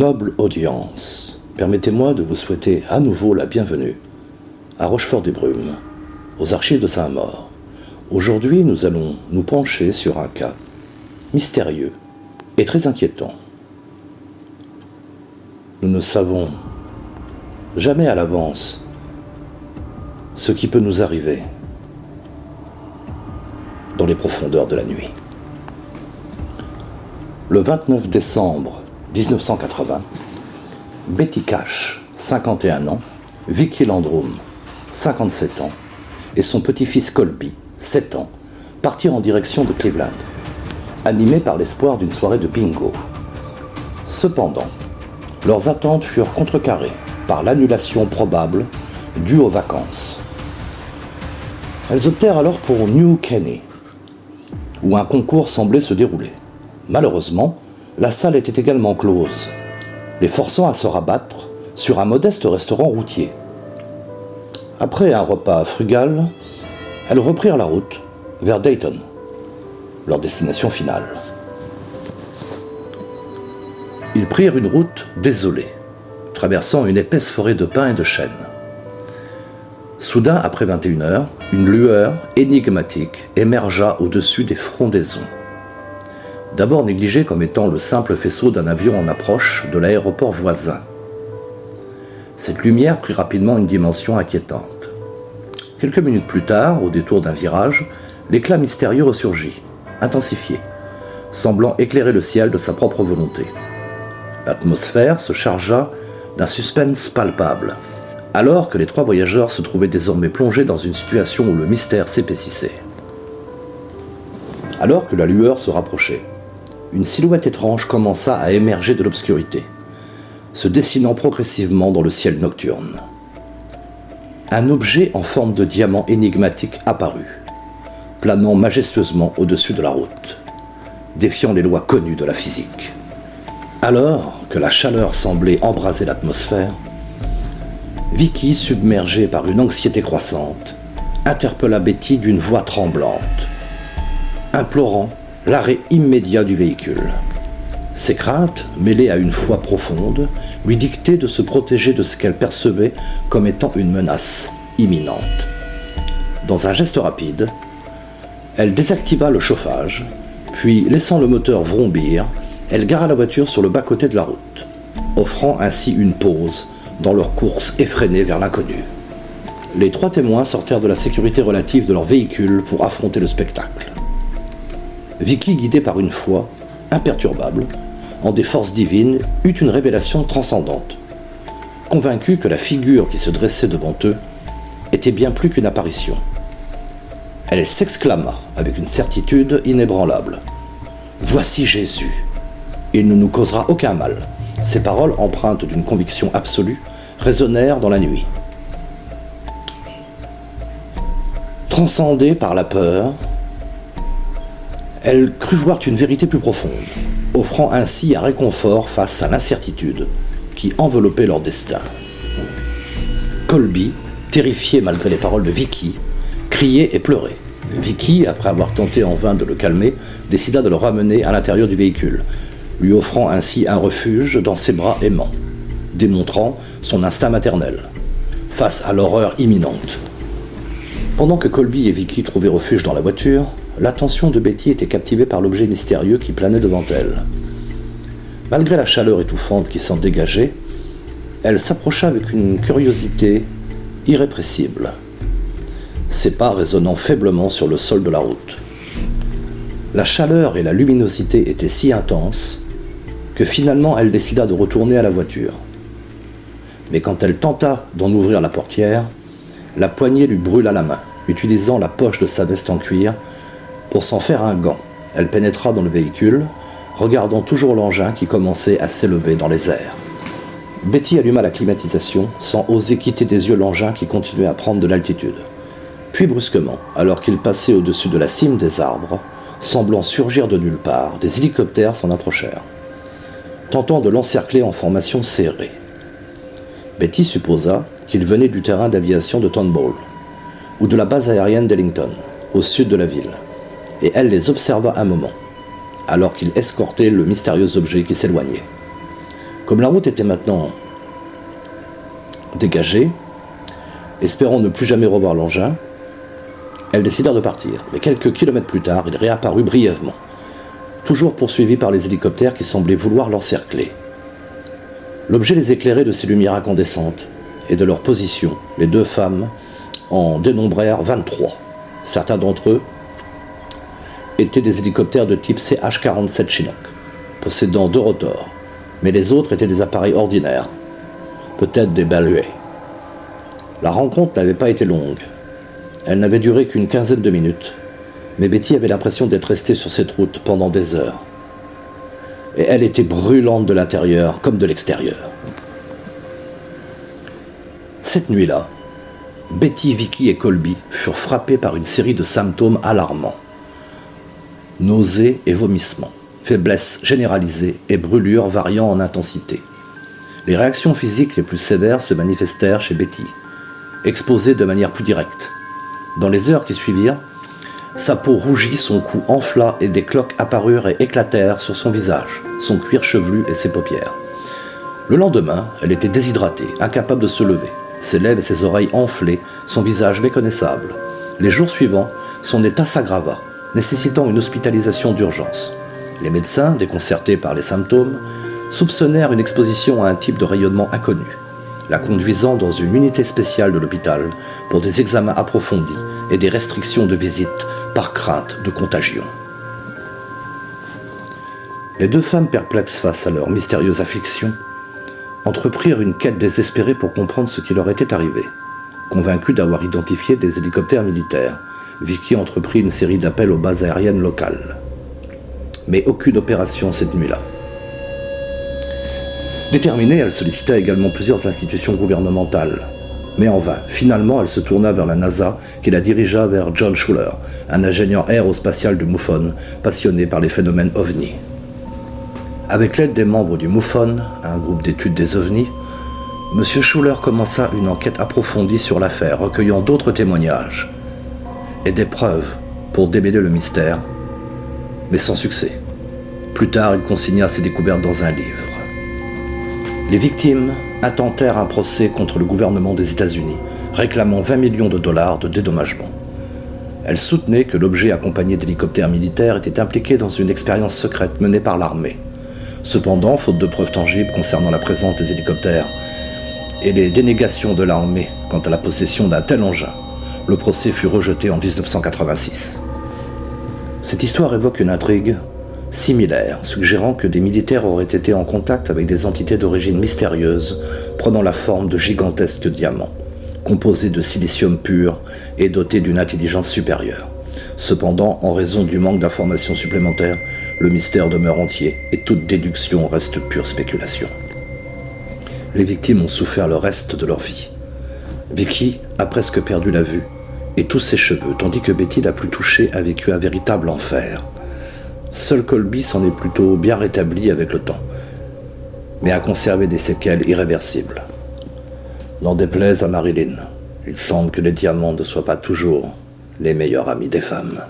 Noble audience, permettez-moi de vous souhaiter à nouveau la bienvenue à Rochefort-des-Brumes, aux archives de Saint-Maur. Aujourd'hui, nous allons nous pencher sur un cas mystérieux et très inquiétant. Nous ne savons jamais à l'avance ce qui peut nous arriver dans les profondeurs de la nuit. Le 29 décembre 1980, Betty Cash, 51 ans, Vicky Landrum, 57 ans, et son petit-fils Colby, 7 ans, partirent en direction de Cleveland, animés par l'espoir d'une soirée de bingo. Cependant, leurs attentes furent contrecarrées par l'annulation probable due aux vacances. Elles optèrent alors pour New Caney, où un concours semblait se dérouler. Malheureusement, la salle était également close, les forçant à se rabattre sur un modeste restaurant routier. Après un repas frugal, elles reprirent la route vers Dayton, leur destination finale. Ils prirent une route désolée, traversant une épaisse forêt de pins et de chênes. Soudain, après 21 heures, une lueur énigmatique émergea au-dessus des frondaisons. D'abord négligé comme étant le simple faisceau d'un avion en approche de l'aéroport voisin. Cette lumière prit rapidement une dimension inquiétante. Quelques minutes plus tard, au détour d'un virage, l'éclat mystérieux ressurgit, intensifié, semblant éclairer le ciel de sa propre volonté. L'atmosphère se chargea d'un suspense palpable, alors que les trois voyageurs se trouvaient désormais plongés dans une situation où le mystère s'épaississait. Alors que la lueur se rapprochait, une silhouette étrange commença à émerger de l'obscurité, se dessinant progressivement dans le ciel nocturne. Un objet en forme de diamant énigmatique apparut, planant majestueusement au-dessus de la route, défiant les lois connues de la physique. Alors que la chaleur semblait embraser l'atmosphère, Vicky, submergée par une anxiété croissante, interpella Betty d'une voix tremblante, implorant l'arrêt immédiat du véhicule. Ses craintes, mêlées à une foi profonde, lui dictaient de se protéger de ce qu'elle percevait comme étant une menace imminente. Dans un geste rapide, elle désactiva le chauffage, puis, laissant le moteur vrombir, elle gara la voiture sur le bas-côté de la route, offrant ainsi une pause dans leur course effrénée vers l'inconnu. Les trois témoins sortirent de la sécurité relative de leur véhicule pour affronter le spectacle. Vicky, guidée par une foi imperturbable en des forces divines, eut une révélation transcendante. Convaincue que la figure qui se dressait devant eux était bien plus qu'une apparition. Elle s'exclama avec une certitude inébranlable. « Voici Jésus. Il ne nous causera aucun mal. » Ces paroles, empreintes d'une conviction absolue, résonnèrent dans la nuit. Transcendée par la peur, elle crut voir une vérité plus profonde, offrant ainsi un réconfort face à l'incertitude qui enveloppait leur destin. Colby, terrifié malgré les paroles de Vicky, criait et pleurait. Vicky, après avoir tenté en vain de le calmer, décida de le ramener à l'intérieur du véhicule, lui offrant ainsi un refuge dans ses bras aimants, démontrant son instinct maternel, face à l'horreur imminente. Pendant que Colby et Vicky trouvaient refuge dans la voiture, l'attention de Betty était captivée par l'objet mystérieux qui planait devant elle. Malgré la chaleur étouffante qui s'en dégageait, elle s'approcha avec une curiosité irrépressible, ses pas résonnant faiblement sur le sol de la route. La chaleur et la luminosité étaient si intenses que finalement elle décida de retourner à la voiture. Mais quand elle tenta d'en ouvrir la portière, la poignée lui brûla la main, utilisant la poche de sa veste en cuir pour s'en faire un gant. Elle pénétra dans le véhicule, regardant toujours l'engin qui commençait à s'élever dans les airs. Betty alluma la climatisation, sans oser quitter des yeux l'engin qui continuait à prendre de l'altitude. Puis brusquement, alors qu'il passait au-dessus de la cime des arbres, semblant surgir de nulle part, des hélicoptères s'en approchèrent, tentant de l'encercler en formation serrée. Betty supposa qu'ils venaient du terrain d'aviation de Townball, ou de la base aérienne d'Ellington, au sud de la ville, et elle les observa un moment, alors qu'ils escortaient le mystérieux objet qui s'éloignait. Comme la route était maintenant dégagée, espérant ne plus jamais revoir l'engin, elles décidèrent de partir. Mais quelques kilomètres plus tard, il réapparut brièvement, toujours poursuivi par les hélicoptères qui semblaient vouloir l'encercler. L'objet les éclairait de ses lumières incandescentes, et de leur position, les deux femmes en dénombrèrent 23. Certains d'entre eux étaient des hélicoptères de type CH-47 Chinook, possédant 2 rotors, mais les autres étaient des appareils ordinaires, peut-être des Bell. La rencontre n'avait pas été longue. Elle n'avait duré qu'une quinzaine de minutes, mais Betty avait l'impression d'être restée sur cette route pendant des heures. Et elle était brûlante de l'intérieur comme de l'extérieur. Cette nuit-là, Betty, Vicky et Colby furent frappés par une série de symptômes alarmants. Nausées et vomissements, faiblesse généralisée et brûlures variant en intensité. Les réactions physiques les plus sévères se manifestèrent chez Betty, exposée de manière plus directe. Dans les heures qui suivirent, sa peau rougit, son cou enfla et des cloques apparurent et éclatèrent sur son visage, son cuir chevelu et ses paupières. Le lendemain, elle était déshydratée, incapable de se lever, ses lèvres et ses oreilles enflées, son visage méconnaissable. Les jours suivants, son état s'aggrava, nécessitant une hospitalisation d'urgence. Les médecins, déconcertés par les symptômes, soupçonnèrent une exposition à un type de rayonnement inconnu, la conduisant dans une unité spéciale de l'hôpital pour des examens approfondis et des restrictions de visite par crainte de contagion. Les deux femmes perplexes face à leur mystérieuse affliction entreprirent une quête désespérée pour comprendre ce qui leur était arrivé. Convaincue d'avoir identifié des hélicoptères militaires, Vicky entreprit une série d'appels aux bases aériennes locales. Mais aucune opération cette nuit-là. Déterminée, elle sollicita également plusieurs institutions gouvernementales. Mais en vain. Finalement, elle se tourna vers la NASA, qui la dirigea vers John Schuller, un ingénieur aérospatial du MUFON, passionné par les phénomènes ovnis. Avec l'aide des membres du MUFON, un groupe d'études des ovnis, M. Schuller commença une enquête approfondie sur l'affaire, recueillant d'autres témoignages et des preuves pour démêler le mystère, mais sans succès. Plus tard, il consigna ses découvertes dans un livre. Les victimes intentèrent un procès contre le gouvernement des États-Unis, réclamant 20 millions de dollars de dédommagement. Elles soutenaient que l'objet accompagné d'hélicoptères militaires était impliqué dans une expérience secrète menée par l'armée. Cependant, faute de preuves tangibles concernant la présence des hélicoptères et les dénégations de l'armée quant à la possession d'un tel engin, le procès fut rejeté en 1986. Cette histoire évoque une intrigue similaire, suggérant que des militaires auraient été en contact avec des entités d'origine mystérieuse prenant la forme de gigantesques diamants, composés de silicium pur et dotés d'une intelligence supérieure. Cependant, en raison du manque d'informations supplémentaires, le mystère demeure entier et toute déduction reste pure spéculation. Les victimes ont souffert le reste de leur vie. Vicky a presque perdu la vue et tous ses cheveux, tandis que Betty, la plus touchée, a vécu un véritable enfer. Seul Colby s'en est plutôt bien rétabli avec le temps, mais a conservé des séquelles irréversibles. N'en déplaise à Marilyn, il semble que les diamants ne soient pas toujours les meilleurs amis des femmes.